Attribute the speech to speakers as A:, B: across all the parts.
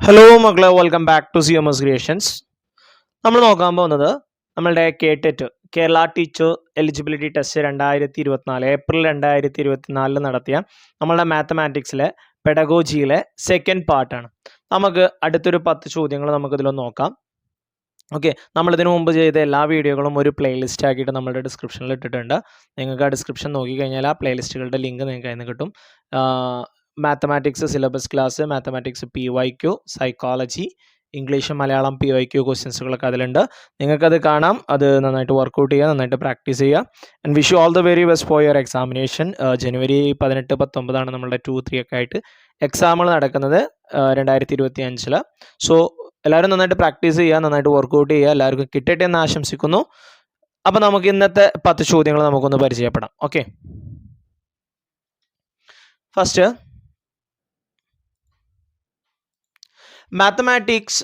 A: Hello മക്കളെ, welcome back to CMS creations. നമ്മൾ നോക്കാൻ പോകുന്നത് നമ്മളുടെ KTET Kerala teacher eligibility test 2024 April 2024 നടത്തിയ നമ്മളുടെ മാത്തമാറ്റിക്സിലെ പെഡഗോജിയിലെ സെക്കൻഡ് പാർട്ടാണ്. നമുക്ക് അടുത്തൊരു 10 ചോദ്യങ്ങൾ നമുക്കിതിലൊന്ന് നോക്കാം. ഓക്കെ, നമ്മളിതിനു മുമ്പ് ചെയ്ത എല്ലാ വീഡിയോകളും ഒരു പ്ലേലിസ്റ്റ് ആക്കിയിട്ട് നമ്മളുടെ ഡിസ്ക്രിപ്ഷനിൽ ഇട്ടിട്ടുണ്ട്. നിങ്ങൾക്ക് ആ ഡിസ്ക്രിപ്ഷൻ നോക്കിക്കഴിഞ്ഞാൽ ആ പ്ലേലിസ്റ്റുകളുടെ ലിങ്ക് നിങ്ങൾക്ക് അതിൽ നിന്ന് കിട്ടും. Mathematics syllabus class, mathematics PYQ, psychology, English Malayalam PYQ ക്വസ്റ്റ്യൻസുകളൊക്കെ അതിലുണ്ട്. നിങ്ങൾക്കത് കാണാം. അത് നന്നായിട്ട് വർക്കൗട്ട് ചെയ്യുക, നന്നായിട്ട് പ്രാക്ടീസ് ചെയ്യുക. And wish you all the very best for your examination. ജനുവരി 18, 19 നമ്മളുടെ 2, 3 ഒക്കെ ആയിട്ട് എക്സാമുകൾ നടക്കുന്നത് 2025. സോ എല്ലാവരും നന്നായിട്ട് പ്രാക്ടീസ് ചെയ്യുക, നന്നായിട്ട് വർക്കൗട്ട് ചെയ്യുക. എല്ലാവർക്കും കിട്ടട്ടെ എന്ന് ആശംസിക്കുന്നു. അപ്പോൾ നമുക്ക് ഇന്നത്തെ 10 ചോദ്യങ്ങൾ നമുക്കൊന്ന് പരിചയപ്പെടാം. Okay, first, mathematics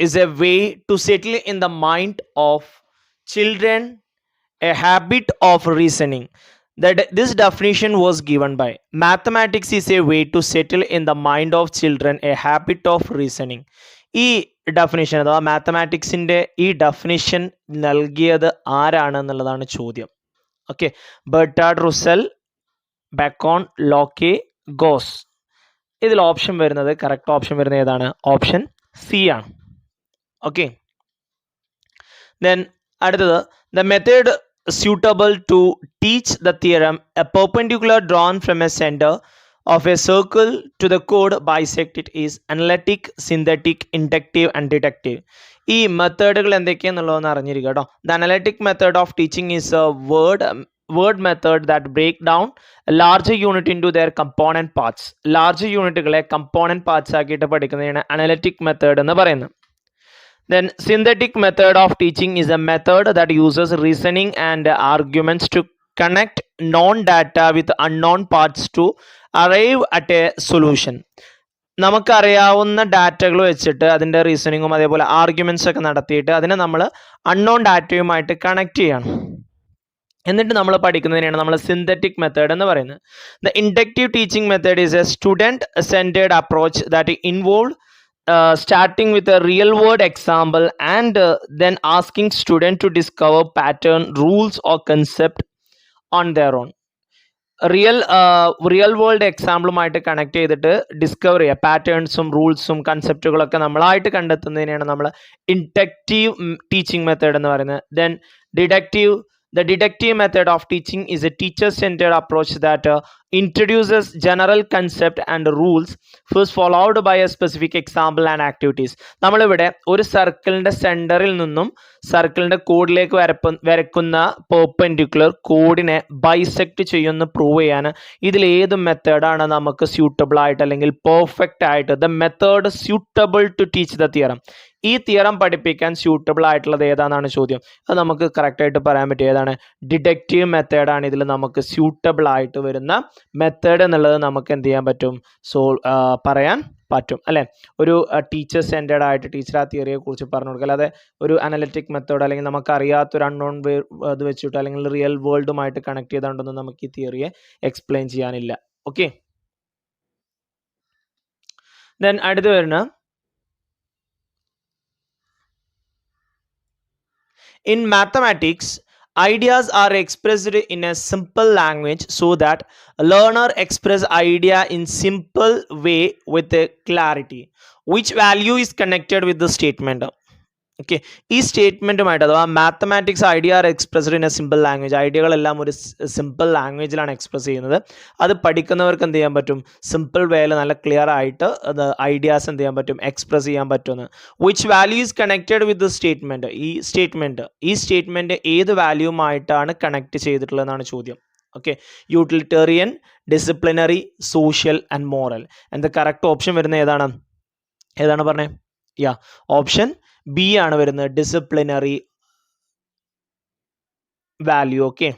A: is a way to settle in the mind of children a habit of reasoning. This definition was given by mathematics is a way to settle in the mind of children a habit of reasoning. ഈ definition അഥവാ മാത്തമാറ്റിക്സിൻ്റെ ഈ definition നൽകിയത് ആരാണെന്നുള്ളതാണ് ചോദ്യം. Okay, ബെർട്രാഡ് റുസൽ, Bacon, ലോക്കെ, goes. ഇതിൽ option വരുന്നത്, correct option വരുന്നത് ഏതാണ്? ഓപ്ഷൻ സി ആണ്. ഓക്കെ, ദെൻ അടുത്തത്, the method suitable to teach the theorem a perpendicular drawn from a center of a circle to the chord bisect it is analytic, synthetic, inductive and deductive. ഈ മെത്തേഡുകൾ എന്തൊക്കെയാണെന്നുള്ളതെന്ന് അറിഞ്ഞിരിക്കുക കേട്ടോ. The analytic method of teaching is a word method that break down large unit into their component parts. Large യൂണിറ്റുകളെ component parts ആക്കിയിട്ട് പഠിക്കുന്നതിനാണ് analytic method എന്ന് പറയുന്നത്. Then synthetic method of teaching is a method that uses reasoning and arguments to connect known data with unknown parts to arrive at a solution. നമുക്കറിയാവുന്ന ഡാറ്റകൾ വെച്ചിട്ട് അതിൻ്റെ റീസണിങ്ങും അതേപോലെ arguments ഒക്കെ നടത്തിയിട്ട് അതിനെ നമ്മൾ അൺനോൺ ഡാറ്റയുമായിട്ട് കണക്ട് ചെയ്യണം. എന്നിട്ട് നമ്മൾ പഠിക്കുന്നതിനാണ് നമ്മൾ സിന്തറ്റിക് മെത്തേഡ് എന്ന് പറയുന്നത്. The inductive teaching method is A student centred approach that involve starting with a real world example and then asking student to discover pattern, rules or concept on their own. Real world എക്സാമ്പിളുമായിട്ട് connect ചെയ്തിട്ട് discover ചെയ്യുക, പാറ്റേൺസും റൂൾസും കൺസെപ്റ്റുകളൊക്കെ നമ്മളായിട്ട് കണ്ടെത്തുന്നതിനാണ് നമ്മൾ inductive teaching method എന്ന് പറയുന്നത്. Then deductive. The deductive method of teaching is a teacher-centered approach that introduces general concept and rules first followed by a specific example and activities. നമ്മളിവിടെ ഒരു സർക്കിളിൻ്റെ സെൻറ്ററിൽ നിന്നും സർക്കിളിൻ്റെ കോഡിലേക്ക് വരക്കുന്ന പെർപെൻഡിക്കുലർ കോഡിനെ ബൈസെക്ട് ചെയ്യുമെന്ന് പ്രൂവ് ചെയ്യാൻ ഇതിൽ ഏത് മെത്തേഡാണ് നമുക്ക് സ്യൂട്ടബിൾ ആയിട്ട് അല്ലെങ്കിൽ പെർഫെക്റ്റ് ആയിട്ട്, the method suitable to teach the theorem, ഈ തിയറം പഠിപ്പിക്കാൻ സ്യൂട്ടബിൾ ആയിട്ടുള്ളത് ഏതാണെന്നാണ് ചോദ്യം. അത് നമുക്ക് കറക്റ്റായിട്ട് പറയാൻ പറ്റും. ഏതാണ്? ഡിഡക്റ്റീവ് മെത്തേഡാണ് ഇതിൽ നമുക്ക് സ്യൂട്ടബിൾ ആയിട്ട് വരുന്ന മെത്തേഡ് എന്നുള്ളത് നമുക്ക് എന്ത് ചെയ്യാൻ പറ്റും? പറയാൻ പറ്റും അല്ലേ. ഒരു ടീച്ചർ സെൻറ്റേർഡ് ആയിട്ട് ടീച്ചർ ആ തിയറിയെ കുറിച്ച് പറഞ്ഞു കൊടുക്കുക, അല്ലാതെ ഒരു അനലറ്റിക് മെത്തേഡ് അല്ലെങ്കിൽ നമുക്കറിയാത്തൊരു അൺനോൺ ഇത് വെച്ചിട്ട് അല്ലെങ്കിൽ റിയൽ വേൾഡുമായിട്ട് കണക്ട് ചെയ്തുകൊണ്ടൊന്നും നമുക്ക് ഈ തിയറിയെ എക്സ്പ്ലെയിൻ ചെയ്യാനില്ല. ഓക്കെ, ദെൻ അടുത്ത് വരുന്ന, in mathematics, ideas are expressed in a simple language so that a learner express idea in simple way with a clarity. Which value is connected with the statement? Okay, ഈ സ്റ്റേറ്റ്മെൻറ്റുമായിട്ട് അഥവാ mathematics idea are expressed in a simple language, ഐഡിയകളെല്ലാം ഒരു simple ലാംഗ്വേജിലാണ് express ചെയ്യുന്നത്. അത് പഠിക്കുന്നവർക്ക് എന്ത് ചെയ്യാൻ പറ്റും? സിമ്പിൾ വേയിൽ നല്ല ക്ലിയർ ആയിട്ട് അത് ഐഡിയാസ് എന്ത് ചെയ്യാൻ പറ്റും? എക്സ്പ്രസ് ചെയ്യാൻ പറ്റുമെന്ന്. Which value is connected with the statement. ഈ സ്റ്റേറ്റ്മെൻറ്റ് ഏത് വാല്യൂമായിട്ടാണ് കണക്ട് ചെയ്തിട്ടുള്ളതെന്നാണ് ചോദ്യം. Okay, utilitarian, disciplinary, social and moral. എന്താ കറക്റ്റ് ഓപ്ഷൻ വരുന്നത് ഏതാണ് പറഞ്ഞേ? ഓപ്ഷൻ ബി ആണ് വരുന്നത്, ഡിസിപ്ലിനറി വാല്യൂ. ഓക്കെ,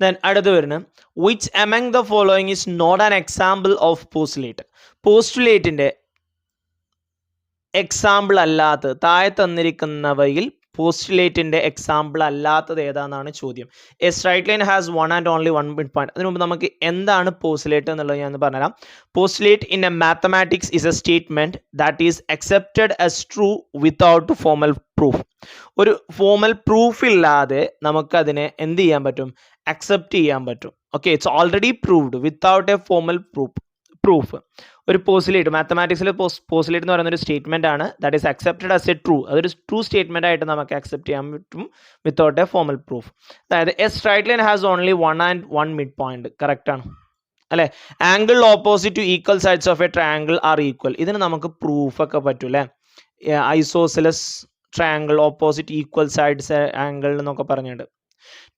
A: ദെൻ അടുത്ത് വരുന്നത്, which among the following is not an example of postulate. പോസ്റ്റുലേറ്റിൻ്റെ എക്സാമ്പിൾ അല്ലാത്ത താഴെ തന്നിരിക്കുന്നവയിൽ പോസ്റ്റുലേറ്റിന്റെ എക്സാമ്പിൾ അല്ലാത്തത് ഏതാണെന്നാണ് ചോദ്യം. A straight line has one and only one mid point. അതിനു മുമ്പ് നമുക്ക് എന്താണ് പോസ്റ്റുലേറ്റ് എന്നുള്ളത് ഞാൻ പറഞ്ഞുതരാം. Postulate in a mathematics is a statement that is accepted as true without formal proof. ഒരു ഫോർമൽ പ്രൂഫ് ഇല്ലാതെ നമുക്കതിനെ എന്ത് ചെയ്യാൻ പറ്റും? അക്സെപ്റ്റ് ചെയ്യാൻ പറ്റും. Okay, it's already proved without a formal proof. ഒരു പോസ്റ്റുലേറ്റ്, മാത്തമാറ്റിക്സിൽ പോസ്റ്റുലേറ്റ് എന്ന് പറയുന്ന ഒരു സ്റ്റേറ്റ്മെന്റ് ആണ് that is accepted as a true. അതൊരു ട്രൂ സ്റ്റേറ്റ്മെന്റ് ആയിട്ട് നമുക്ക് അക്സെപ്റ്റ് ചെയ്യാൻ പറ്റും വിത്തൗട്ട് എ ഫോർമൽ പ്രൂഫ്. അതായത് a straight line has only one mid point. Correct ആണ് അല്ലെ? Angle opposite to equal sides of a triangle are equal. ഇതിന് നമുക്ക് പ്രൂഫ് ഒക്കെ പറ്റും അല്ലേ? Isosceles triangle opposite equal sides angle എന്നൊക്കെ പറഞ്ഞിട്ടുണ്ട്.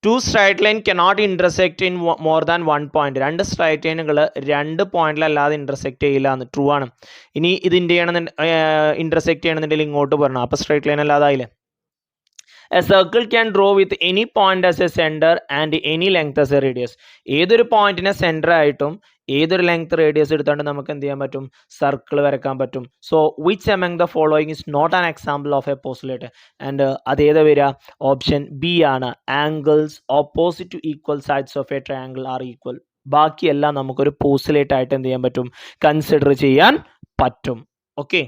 A: To straight line cannot intersect in more than one point. രണ്ട് സ്ട്രൈറ്റ് ലൈനുകൾ രണ്ട് പോയിന്റിലല്ലാതെ ഇന്റർസെക്ട് ചെയ്യില്ല എന്ന്. ട്രൂ ആണ്. ഇനി ഇത് ഇന്റർസെക്ട് ചെയ്യണമെന്നുണ്ടെങ്കിൽ ഇങ്ങോട്ട് പറഞ്ഞു, അപ്പൊ സ്ട്രൈറ്റ് ലൈൻ അല്ലാതായില്ലേ? A circle can draw with any point as a centre and any length as a radius. ഏതൊരു പോയിന്റിനെ സെന്റർ ആയിട്ടും ഏതൊരു ലെങ്ത് റേഡിയസ് എടുത്തുകൊണ്ട് നമുക്ക് എന്ത് ചെയ്യാൻ പറ്റും? സർക്കിൾ വരയ്ക്കാൻ പറ്റും. So which among the following is not an example of a postulate? And അതേതാ വരിക? ഓപ്ഷൻ ബി ആണ്. Angles opposite to equal sides of a triangle are equal. ബാക്കിയെല്ലാം നമുക്കൊരു പോസ്റ്റുലേറ്റ് ആയിട്ട് എന്ത് ചെയ്യാൻ പറ്റും? കൺസിഡർ ചെയ്യാൻ പറ്റും. Okay.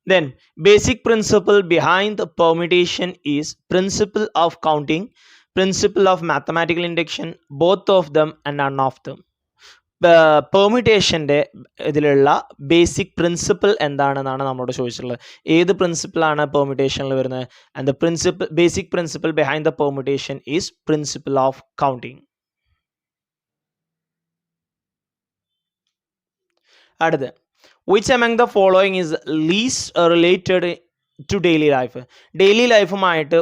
A: Then basic principle behind the permutation is principle of counting, principle of mathematical induction, both of them and none of them. പെർമ്യൂട്ടേഷൻ്റെ ഇതിലുള്ള basic principle എന്താണെന്നാണ് നമ്മളോട് ചോദിച്ചിട്ടുള്ളത്. ഏത് പ്രിൻസിപ്പിളാണ് പെർമ്യൂട്ടേഷനിൽ വരുന്നത്? And the basic principle behind the permutation is principle of counting. അടുത്ത്, which among the following is least related to daily life? Daily ലൈഫുമായിട്ട്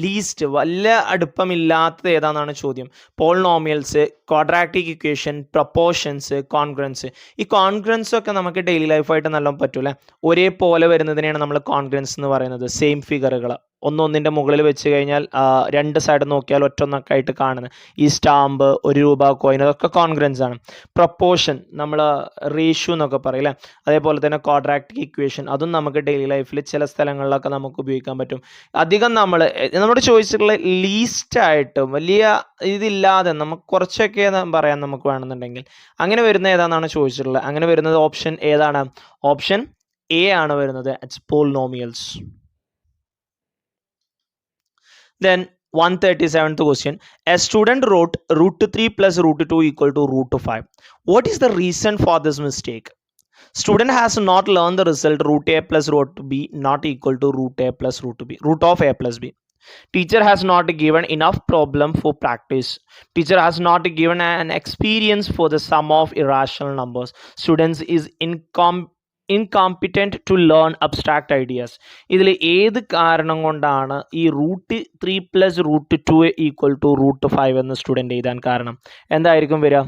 A: least വല്ല അടുപ്പമില്ലാത്തത് ഏതാണെന്നാണ് ചോദ്യം. Polynomials, quadratic equation, proportions, congruence. ഈ കോൺഗ്രൻസ് ഒക്കെ നമുക്ക് ഡെയിലി ലൈഫായിട്ട് നല്ലോണം പറ്റൂലേ? ഒരേപോലെ വരുന്നതിനെയാണ് നമ്മൾ കോൺഗ്രൻസ് എന്ന് പറയുന്നത്. സെയിം ഫിഗറുകൾ ഒന്നൊന്നിൻ്റെ മുകളിൽ വെച്ച് കഴിഞ്ഞാൽ രണ്ട് സൈഡ് നോക്കിയാൽ ഒറ്റൊന്നൊക്കെ ആയിട്ട് കാണുന്നത്. ഈ സ്റ്റാമ്പ്, ഒരു രൂപ കോയിൻ, അതൊക്കെ കോൺഗ്രൻസ് ആണ്. പ്രൊപ്പോർഷൻ നമ്മൾ റേഷ്യോ എന്നൊക്കെ പറയും അല്ലേ? അതേപോലെ തന്നെ ക്വാഡ്രാറ്റിക് ഇക്വേഷൻ, അതും നമുക്ക് ഡെയിലി ലൈഫിൽ ചില സ്ഥലങ്ങളിലൊക്കെ നമുക്ക് ഉപയോഗിക്കാൻ പറ്റും. അധികം നമ്മുടെ ചോദിച്ചിട്ടുള്ള ലീസ്റ്റായിട്ട് വലിയ ഇതില്ലാതെ നമുക്ക് കുറച്ചൊക്കെ പറയാൻ നമുക്ക് വേണമെന്നുണ്ടെങ്കിൽ അങ്ങനെ വരുന്ന ഏതാണെന്നാണ് ചോദിച്ചിട്ടുള്ളത്. അങ്ങനെ വരുന്നത് ഓപ്ഷൻ ഏതാണ്? ഓപ്ഷൻ എ ആണ് വരുന്നത്. It's polynomials. Then 137th question. A student wrote root 3 plus root 2 equal to root 5. What is the reason for this mistake? Student has not learned the result root a plus root b not equal to root a plus root b, root of a plus b. Teacher has not given enough problem for practice. Teacher has not given an experience for the sum of irrational numbers. Students is incompetent to learn abstract ideas. ഇതിൽ ഏത് കാരണം കൊണ്ടാണ് ഈ root 3 plus root 2 equal to root 5 എന്ന് student എഴുതാൻ കാരണം? എന്തായിരിക്കും വരിക?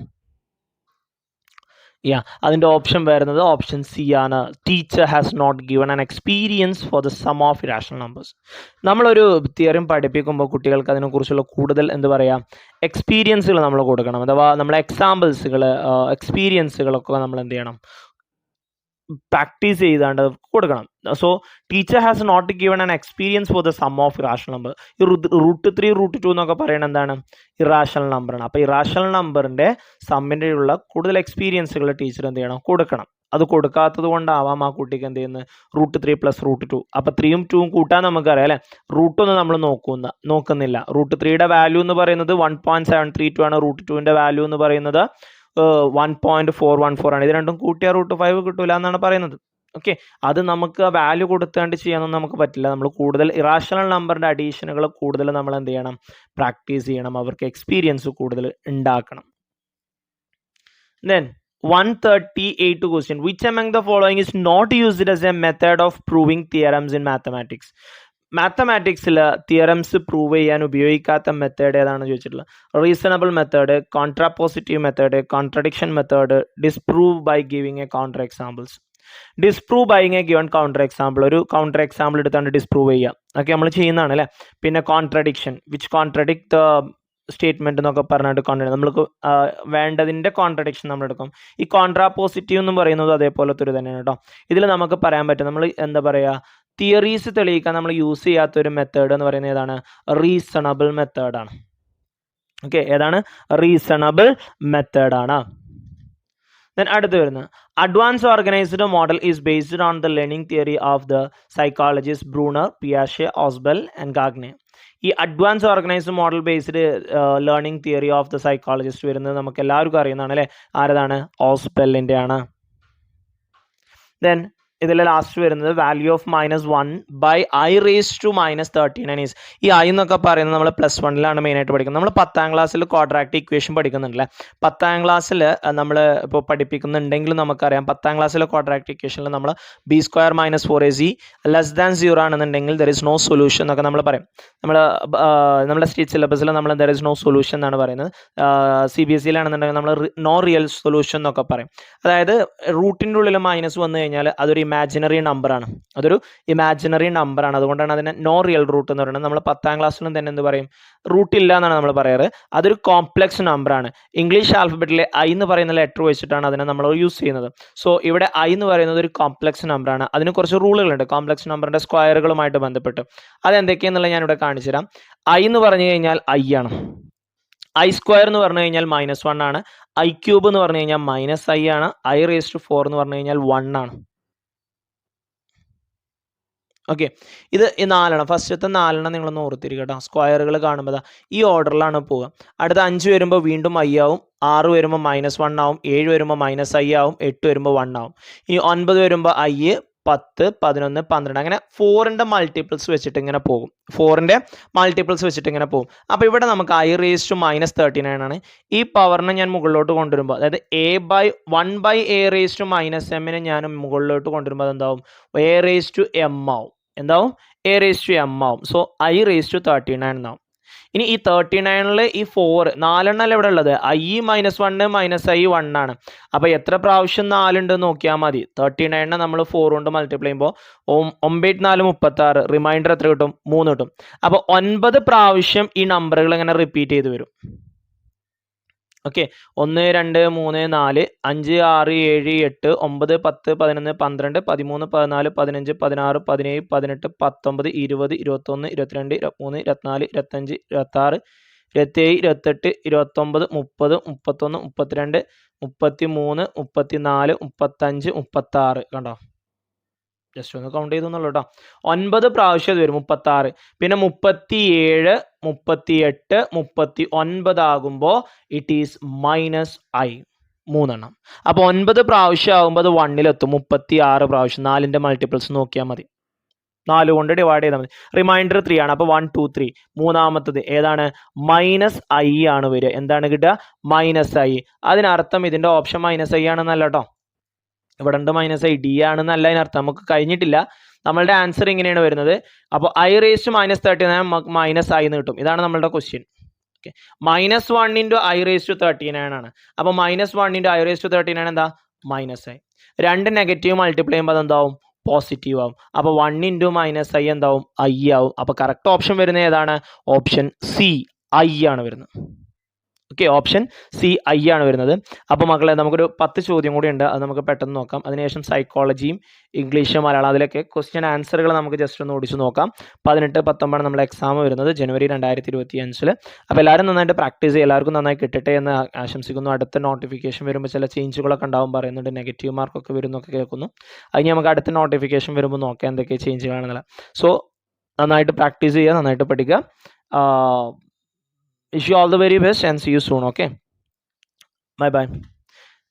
A: അതിൻ്റെ ഓപ്ഷൻ വരുന്നത് ഓപ്ഷൻ സി ആണ്. Teacher has not given an experience for the sum of irrational numbers. നമ്മളൊരു തിയറി പഠിപ്പിക്കുമ്പോൾ കുട്ടികൾക്ക് അതിനെക്കുറിച്ചുള്ള കൂടുതൽ എക്സ്പീരിയൻസുകൾ നമ്മൾ കൊടുക്കണം. അഥവാ നമ്മളെ എക്സ്പീരിയൻസുകളൊക്കെ നമ്മൾ എന്ത് ചെയ്യണം? പ്രാക്ടീസ് ചെയ്താണ്ട് കൊടുക്കണം. So teacher has not given an experience for the sum of irrational number. ഈ റൂട്ട് 3 റൂട്ട് 2 എന്നൊക്കെ പറയുന്നത് എന്താണ്? ഇറാഷണൽ നമ്പറാണ്. അപ്പോൾ ഇറാഷണൽ നമ്പറിൻ്റെ സമ്മിൻ്റെ ഉള്ള കൂടുതൽ എക്സ്പീരിയൻസുകൾ ടീച്ചർ എന്ത് ചെയ്യണം? കൊടുക്കണം. അത് കൊടുക്കാത്തത് കൊണ്ടാവാം ആ കുട്ടിക്ക് എന്ത് ചെയ്യുന്നത്? Root 3 plus root 2. അപ്പോൾ 3യും 2യും കൂട്ടാൻ നമുക്കറിയാം അല്ലേ? റൂട്ടൊന്നും നമ്മൾ നോക്കുന്നില്ല. റൂട്ട് 3യുടെ വാല്യൂ എന്ന് പറയുന്നത് 1.732 ആണ്. റൂട്ട് 2ൻ്റെ വാല്യൂ എന്ന് പറയുന്നത് 1.414 ആണ്. ഇത് രണ്ടും കൂട്ടിയാൽ റൂട്ട് 5 കിട്ടൂല എന്നാണ് പറയുന്നത്. ഓക്കെ, അത് നമുക്ക് വാല്യൂ കൊടുത്താണ്ട് ചെയ്യാനൊന്നും നമുക്ക് പറ്റില്ല. നമ്മൾ കൂടുതൽ ഇറാഷണൽ നമ്പറിൻ്റെ അഡീഷനുകൾ കൂടുതൽ നമ്മൾ എന്ത് ചെയ്യണം? പ്രാക്ടീസ് ചെയ്യണം. അവർക്ക് എക്സ്പീരിയൻസ് കൂടുതൽ ഉണ്ടാക്കണം. Then 138 question. Which among the following is not used as a method of proving theorems in mathematics? മാത്തമാറ്റിക്സിൽ തിയറംസ് പ്രൂവ് ചെയ്യാൻ ഉപയോഗിക്കാത്ത മെത്തേഡ് ഏതാണെന്ന് ചോദിച്ചിട്ടുള്ളത്. Reasonable method, contrapositive method, contradiction method, disprove by giving a counter examples. Disprove being a given counter example, ഒരു counter example എടുത്താണ്ട് disprove ചെയ്യുക, അതൊക്കെ നമ്മൾ ചെയ്യുന്നതാണ് അല്ലേ? പിന്നെ contradiction, which contradict the statement എന്നൊക്കെ പറഞ്ഞിട്ട് നമ്മൾക്ക് വേണ്ടതിൻ്റെ കോൺട്രഡിക്ഷൻ നമ്മൾ എടുക്കും. ഈ കോൺട്രാപോസിറ്റീവ് എന്ന് പറയുന്നത് അതേപോലത്തെ ഒരു തന്നെയാണ് കേട്ടോ. ഇതിൽ നമുക്ക് പറയാൻ പറ്റും, നമ്മൾ എന്താ പറയുക, തിയറീസ് തെളിയിക്കാൻ നമ്മൾ യൂസ് ചെയ്യാത്തൊരു മെത്തേഡ് എന്ന് പറയുന്നത് ഏതാണ്? റീസണബിൾ മെത്തേഡാണ്. ഓക്കെ, ഏതാണ്? റീസണബിൾ മെത്തേഡാണ്. ദെൻ അടുത്ത് വരുന്നത് advance organised model is based on the learning theory of the psychologist Bruner, പിയാഷെ, ഓസ്ബെൽ ആൻഡ് ഗാഗ്നെ. ഈ advance organised model based learning theory of the psychologist വരുന്നത് നമുക്ക് എല്ലാവർക്കും അറിയുന്നതാണ് അല്ലേ? ആരതാണ്? ഓസ്ബെല്ലിൻ്റെ ആണ്. ദെൻ ഇതിൽ ലാസ്റ്റ് വരുന്നത് value of -1 by I raised to -39 is. ഈ I എന്നൊക്കെ പറയുന്നത് നമ്മൾ +1 മെയിനായിട്ട് പഠിക്കുന്നത്. നമ്മൾ 10th ക്ലാസ്സിൽ ക്വാഡ്രാറ്റിക് ഇക്വേഷൻ പഠിക്കുന്നുണ്ടല്ലേ? 10th ക്ലാസ്സിൽ നമ്മൾ ഇപ്പോൾ പഠിപ്പിക്കുന്നുണ്ടെങ്കിലും നമുക്കറിയാം 10th ക്ലാസ്സിലെ ക്വാഡ്രാറ്റിക് ഇക്വേഷനിൽ നമ്മൾ b² - 4ac <0 ആണെന്നുണ്ടെങ്കിൽ ദർ ഇസ് നോ സൊല്യൂഷൻ എന്നൊക്കെ നമ്മൾ പറയും. നമ്മുടെ സ്റ്റേറ്റ് സിലബസിൽ നമ്മൾ ദർ ഇസ് നോ സൊല്യൂഷൻ എന്നാണ് പറയുന്നത്. CBSE-യിലാണെന്നുണ്ടെങ്കിൽ നമ്മൾ നോ റിയൽ സൊല്യൂഷൻ എന്നൊക്കെ പറയും. അതായത് റൂട്ടിൻ്റെ ഉള്ളിൽ മൈനസ് വന്നു കഴിഞ്ഞാൽ അതൊരു ഇമാജിനറി നമ്പറാണ്. അതുകൊണ്ടാണ് അതിനെ നോ റിയൽ റൂട്ട് എന്ന് പറയുന്നത്. നമ്മൾ 10th ക്ലാസ്സിലും തന്നെ എന്ത് പറയും? റൂട്ട് ഇല്ല എന്നാണ് നമ്മൾ പറയാറ്. അതൊരു കോംപ്ലക്സ് നമ്പറാണ്. ഇംഗ്ലീഷ് ആൽഫബറ്റിലെ I എന്ന് പറയുന്ന ലെറ്റർ വെച്ചിട്ടാണ് അതിനെ നമ്മൾ യൂസ് ചെയ്യുന്നത്. സോ ഇവിടെ I എന്ന് പറയുന്നത് ഒരു കോംപ്ലക്സ് നമ്പറാണ്. അതിന് കുറച്ച് റൂളുകളുണ്ട് കോംപ്ലക്സ് നമ്പറിൻ്റെ സ്ക്വയറുകളുമായിട്ട് ബന്ധപ്പെട്ട്. അതെന്തൊക്കെയാണെന്നുള്ളത് ഞാനിവിടെ കാണിച്ചു തരാം. I എന്ന് പറഞ്ഞു കഴിഞ്ഞാൽ I ആണ്. I² എന്ന് പറഞ്ഞു കഴിഞ്ഞാൽ -1 ആണ്. I³ എന്ന് പറഞ്ഞു കഴിഞ്ഞാൽ -I ആണ്. I raised to 4 എന്ന് പറഞ്ഞു കഴിഞ്ഞാൽ 1 ആണ്. ഓക്കെ, ഇത് ഈ 4 ഫസ്റ്റത്തെ 4 നിങ്ങളൊന്ന് ഓർത്തിരിക്കുക കേട്ടോ. സ്ക്വയറുകൾ കാണുമ്പോൾ ഈ ഓർഡറിലാണ് പോവുക. അടുത്ത 5 വരുമ്പോൾ വീണ്ടും I ആവും, 6 വരുമ്പോൾ -1 ആവും, 7 വരുമ്പോൾ -I ആവും, 8 വരുമ്പോൾ 1 ആവും. ഈ 9 വരുമ്പോൾ I, 10, 11, 12 അങ്ങനെ 4ന്റെ മൾട്ടിപ്പിൾസ് വെച്ചിട്ട് ഇങ്ങനെ പോകും. അപ്പോൾ ഇവിടെ നമുക്ക് I raised to -39 ആണ്. ഈ പവറിനെ ഞാൻ മുകളിലോട്ട് കൊണ്ടുവരുമ്പോൾ, അതായത് 1/a raised to -m ഞാൻ മുകളിലോട്ട് കൊണ്ടുവരുമ്പോൾ അതെന്താവും? a raised to m ആവും. എന്താവും? a raised to m ആവും. സോ I raised to 39 എന്നാവും. ഇനി ഈ 39ൽ ഈ 4 ഇവിടെ ഉള്ളത്. I -1 -I 1 ആണ്. അപ്പോൾ എത്ര പ്രാവശ്യം 4 ഉണ്ട് നോക്കിയാൽ മതി. 39നെ നമ്മൾ 4 കൊണ്ട് മൾട്ടിപ്ലൈ ചെയ്യുമ്പോൾ 9 4 36, റിമൈൻഡർ എത്ര കിട്ടും? 3 കിട്ടും. അപ്പോൾ 9 പ്രാവശ്യം ഈ നമ്പറുകൾ ഇങ്ങനെ റിപ്പീറ്റ് ചെയ്ത് വരും. ഓക്കെ, 1 2 3 4 5 6 7 8 9 10 11 12 13 14 15 16 17 18 19 20 21 22 23 24 25 26 27 28 29 30 31 32 33 34 35 36 കണ്ടോ? ജസ്റ്റ് ഒന്ന് കൗണ്ട് ചെയ്തെന്നുള്ളൂ കേട്ടോ. 9 പ്രാവശ്യം അത് വരും, 36. പിന്നെ 37, 38, 39 ആകുമ്പോൾ ഇറ്റ് ഈസ് -I 3. അപ്പോൾ 9 പ്രാവശ്യം ആകുമ്പോൾ അത് 1-ലെത്തും. 36 പ്രാവശ്യം 4ന്റെ മൾട്ടിപ്പിൾസ് നോക്കിയാൽ മതി. 4 കൊണ്ട് ഡിവൈഡ് ചെയ്താൽ മതി. റിമൈൻഡർ 3 ആണ്. അപ്പോൾ 1 2 3. മൂന്നാമത്തത് ഏതാണ്? -I ആണ് വരിക. എന്താണ് കിട്ടുക? -I. അതിനർത്ഥം ഇതിൻ്റെ ഓപ്ഷൻ -I ആണെന്നല്ല കേട്ടോ. ഇവിടെ ഉണ്ട് -I, D ആണെന്നല്ല അതിനർത്ഥം. നമുക്ക് കഴിഞ്ഞിട്ടില്ല. നമ്മളുടെ ആൻസർ ഇങ്ങനെയാണ് വരുന്നത്. അപ്പോൾ I raised to -39 നമുക്ക് -I എന്ന് കിട്ടും. ഇതാണ് നമ്മളുടെ question. Okay, -1 × I raised to 39 ആണ്. അപ്പോൾ -1 × I raised to 39 എന്താ? -I. 2 നെഗറ്റീവ് മൾട്ടിപ്ലൈ ചെയ്യുമ്പോൾ അതെന്താവും? പോസിറ്റീവ് ആവും. അപ്പോൾ 1 × -I എന്താവും? I ആവും. അപ്പോൾ കറക്റ്റ് ഓപ്ഷൻ വരുന്നത് ഏതാണ്? ഓപ്ഷൻ C, I ആണ് വരുന്നത്. ഓക്കെ, ഓപ്ഷൻ C, I ആണ് വരുന്നത്. അപ്പോൾ മക്കളെ നമുക്കൊരു 10 ചോദ്യം കൂടി ഉണ്ട്. അത് നമുക്ക് പെട്ടെന്ന് നോക്കാം. അതിനുശേഷം സൈക്കോളജിയും ഇംഗ്ലീഷ്, മലയാളം അതിലൊക്കെ ക്വസ്റ്റ്യൻ ആൻസറുകൾ നമുക്ക് ജസ്റ്റ് ഒന്ന് ഓടിച്ച് നോക്കാം. 18, 19 നമ്മുടെ എക്സാം വരുന്നത് ജനുവരി 2025. അപ്പോൾ എല്ലാവരും നന്നായിട്ട് പ്രാക്ടീസ് ചെയ്യുക. എല്ലാവർക്കും നന്നായി കിട്ടട്ടെ എന്ന് ആശംസിക്കുന്നു. അടുത്ത നോട്ടിഫിക്കേഷൻ വരുമ്പോൾ ചില ചേഞ്ചുകളൊക്കെ ഉണ്ടാവും പറയുന്നുണ്ട്. നെഗറ്റീവ് മാർക്കൊക്കെ വരുന്നൊക്കെ കേൾക്കുന്നു. അതിന് നമുക്ക് അടുത്ത നോട്ടിഫിക്കേഷൻ വരുമ്പോൾ നോക്കാം എന്തൊക്കെ ചേഞ്ചുകളാണെന്നുള്ള. സോ നന്നായിട്ട് പ്രാക്ടീസ് ചെയ്യുക, നന്നായിട്ട് പഠിക്കുക. Wish you all the very best and see you soon. Okay, bye bye.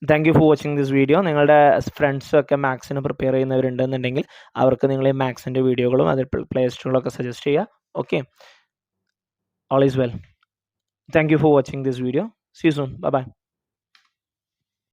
A: Thank you for watching this video. നിങ്ങളുടെ ഫ്രണ്ട്സ് ഒക്കെ മാത്സിന് പ്രിപ്പയർ ചെയ്യുന്നവരുണ്ടെന്നുണ്ടെങ്കിൽ അവർക്ക് നിങ്ങൾ ഈ മാത്സിൻ്റെ വീഡിയോകളും അതിൽ പ്ലേ ലിസ്റ്റുകളൊക്കെ സജസ്റ്റ് ചെയ്യുക. Okay, all is well. Thank you for watching this video. See you soon. Bye bye.